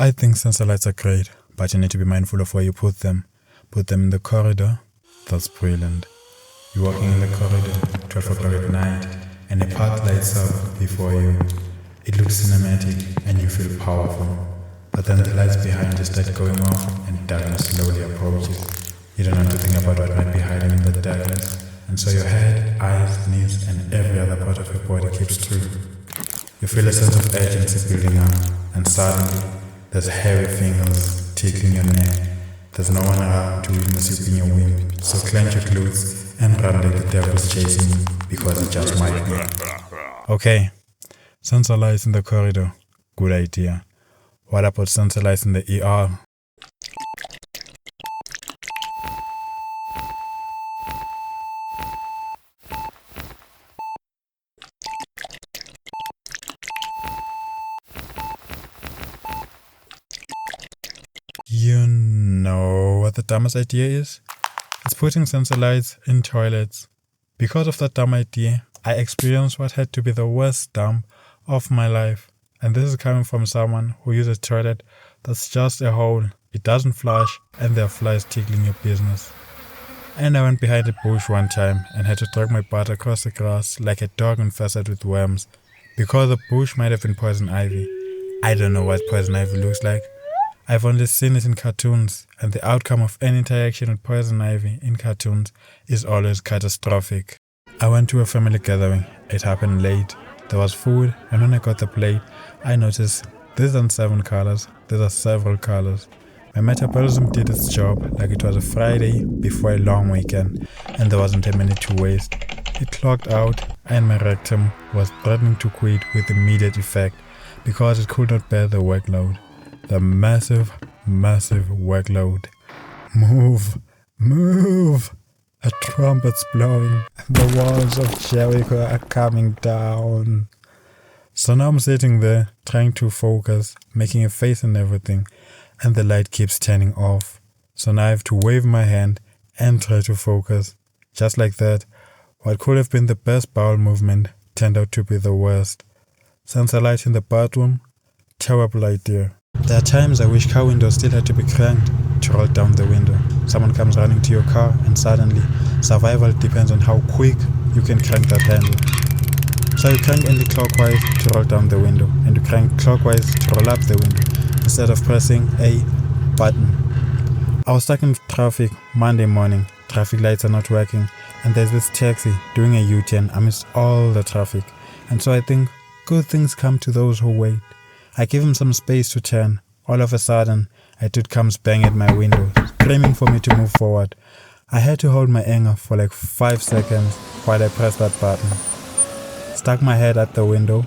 I think sensor lights are great, but you need to be mindful of where you put them. Put them in the corridor. That's brilliant. You're walking in the corridor, 12 o'clock at night, and a path lights up before you. It looks cinematic and you feel powerful. But then the lights behind you start going off and darkness slowly approaches. You don't have to think about what might be hiding in the darkness, and so your head, eyes, knees, and every other part of your body keeps through. You feel a sense of urgency building up, and suddenly, there's heavy fingers tickling your neck. There's no one around to witness you being a wimp, so clench your glutes and run like the devil's chasing you, because it just might be. Okay, sensor lights in the corridor. Good idea. What about sensor lights in the ER? You know what the dumbest idea is? It's putting sensor lights in toilets. Because of that dumb idea, I experienced what had to be the worst dump of my life. And this is coming from someone who uses a toilet that's just a hole. It doesn't flush and there are flies tickling your business. And I went behind a bush one time and had to drag my butt across the grass like a dog infested with worms. Because the bush might have been poison ivy. I don't know what poison ivy looks like. I've only seen it in cartoons, and the outcome of any interaction with poison ivy in cartoons is always catastrophic. I went to a family gathering. It happened late. There was food, and when I got the plate, I noticed these aren't 7 colors, these are several colors. My metabolism did its job like it was a Friday before a long weekend, and there wasn't a minute to waste. It clogged out, and my rectum was threatening to quit with immediate effect because it could not bear the workload. The massive workload. Move! A trumpet's blowing, and the walls of Jericho are coming down. So now I'm sitting there, trying to focus, making a face and everything, and the light keeps turning off. So now I have to wave my hand and try to focus. Just like that, what could have been the best bowel movement turned out to be the worst. Sensor light in the bathroom? Terrible idea. There are times I wish car windows still had to be cranked to roll down the window. Someone comes running to your car and suddenly, survival depends on how quick you can crank that handle. So you crank anti-clockwise to roll down the window, and you crank clockwise to roll up the window, instead of pressing a button. I was stuck in traffic Monday morning. Traffic lights are not working, and there's this taxi doing a U-turn amidst all the traffic. And so I think, good things come to those who wait. I give him some space to turn. All of a sudden, a dude comes banging at my window, screaming for me to move forward. I had to hold my anger for like 5 seconds while I pressed that button. Stuck my head at the window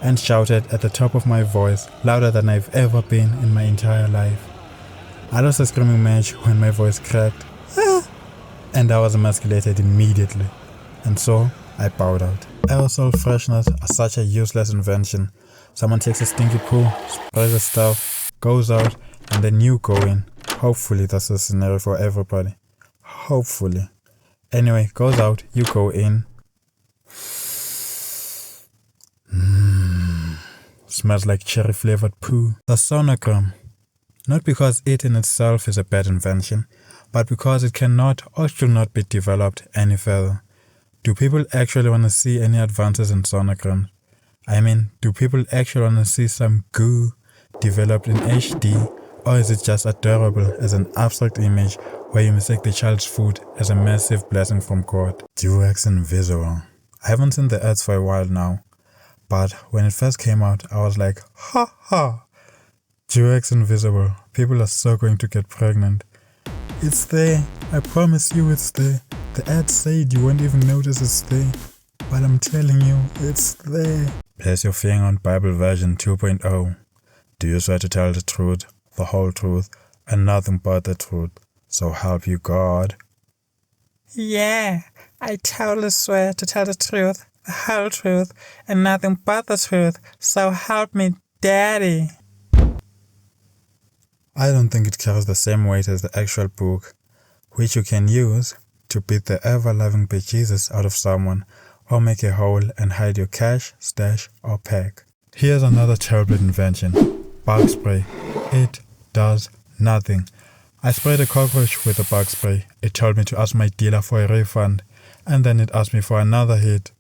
and shouted at the top of my voice, louder than I've ever been in my entire life. I lost a screaming match when my voice cracked, and I was emasculated immediately. And so, I bowed out. Aerosol fresheners are such a useless invention. Someone takes a stinky poo, sprays the stuff, goes out, and then you go in. Hopefully that's the scenario for everybody. Hopefully. Anyway, goes out, you go in. Smells like cherry flavored poo. The sonogram. Not because it in itself is a bad invention, but because it cannot or should not be developed any further. Do people actually want to see any advances in sonograms? I mean, do people actually want to see some goo developed in HD, or is it just adorable as an abstract image where you mistake the child's food as a massive blessing from God? Durex Invisible. I haven't seen the ads for a while now, but when it first came out, I was like, ha ha! Durex Invisible. People are so going to get pregnant. It's there. I promise you it's there. The ad said you won't even notice it's there. But I'm telling you, it's there. Place your finger on Bible version 2.0. Do you swear to tell the truth, the whole truth, and nothing but the truth? So help you God. Yeah, I totally swear to tell the truth, the whole truth, and nothing but the truth. So help me, Daddy. I don't think it carries the same weight as the actual book, which you can use to beat the ever-loving bejesus out of someone, or make a hole and hide your cash, stash, or pack. Here's another terrible invention. Bug spray. It does nothing. I sprayed a cockroach with a bug spray. It told me to ask my dealer for a refund, and then it asked me for another hit.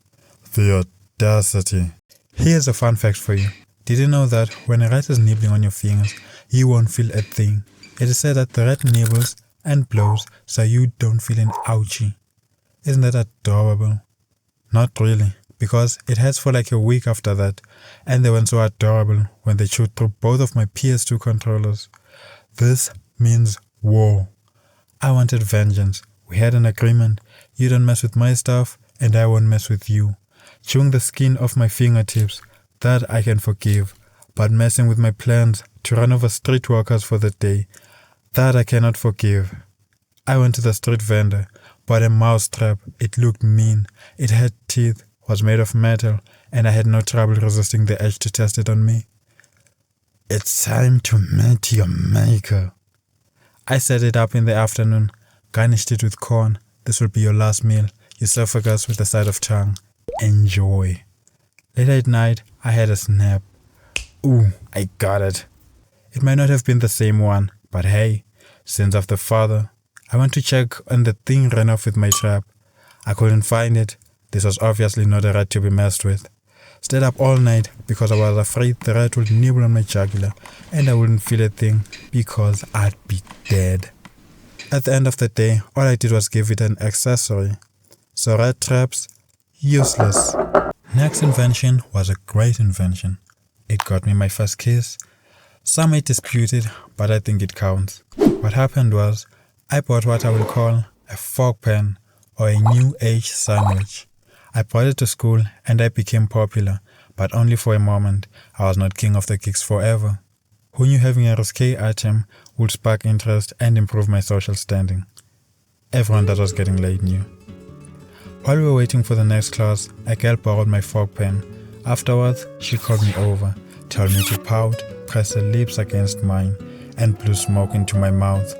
The audacity. Here's a fun fact for you. Did you know that when a rat is nibbling on your fingers, you won't feel a thing? It is said that the rat nibbles and blows so you don't feel an ouchie. Isn't that adorable? Not really, because it hurts for like a week after that, and they went so adorable when they chewed through both of my PS2 controllers. This means war. I wanted vengeance. We had an agreement. You don't mess with my stuff, and I won't mess with you. Chewing the skin off my fingertips, that I can forgive, but messing with my plans to run over streetwalkers for the day, that I cannot forgive. I went to the street vendor, bought a mouse trap. It looked mean. It had teeth, was made of metal, and I had no trouble resisting the urge to test it on me. It's time to meet your maker. I set it up in the afternoon, garnished it with corn. This will be your last meal. Esophagus with a side of tongue. Enjoy. Later at night, I had a snap. Ooh, I got it. It might not have been the same one, but hey, sins of the father. I went to check and the thing ran off with my trap. I couldn't find it. This was obviously not a rat to be messed with. Stayed up all night because I was afraid the rat would nibble on my jugular and I wouldn't feel a thing because I'd be dead. At the end of the day, all I did was give it an accessory. So rat traps, useless. Next invention was a great invention. It got me my first kiss. Some may dispute it, but I think it counts. What happened was, I bought what I will call a fork pen or a new age sandwich. I brought it to school and I became popular, but only for a moment. I was not king of the geeks forever. Who knew having a risque item would spark interest and improve my social standing? Everyone that was getting laid knew. While we were waiting for the next class, a girl borrowed my fork pen. Afterwards, she called me over, told me to pout, press her lips against mine, and blew smoke into my mouth.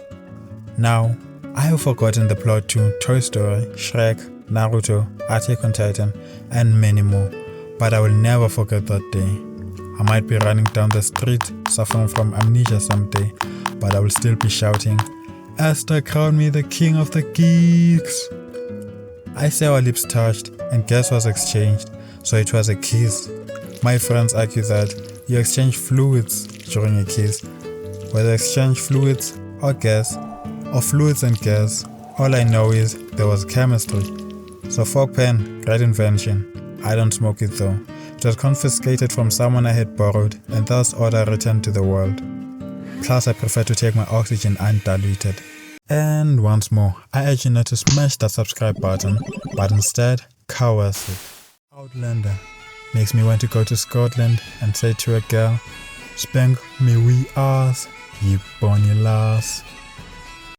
Now, I have forgotten the plot to Toy Story, Shrek, Naruto, Attack on Titan, and many more, but I will never forget that day. I might be running down the street suffering from amnesia someday, but I will still be shouting, Esther crowned me the king of the geeks. I say our lips touched and gas was exchanged, so it was a kiss. My friends argue that you exchange fluids during a kiss. Whether exchange fluids or gas, or fluids and gas, all I know is there was chemistry. So fork pen, great invention. I don't smoke it though. It was confiscated from someone I had borrowed and thus order returned to the world. Plus I prefer to take my oxygen undiluted. And once more, I urge you not to smash that subscribe button, but instead, coerce it. Outlander makes me want to go to Scotland and say to a girl, spank me wee ass, you bonny lass.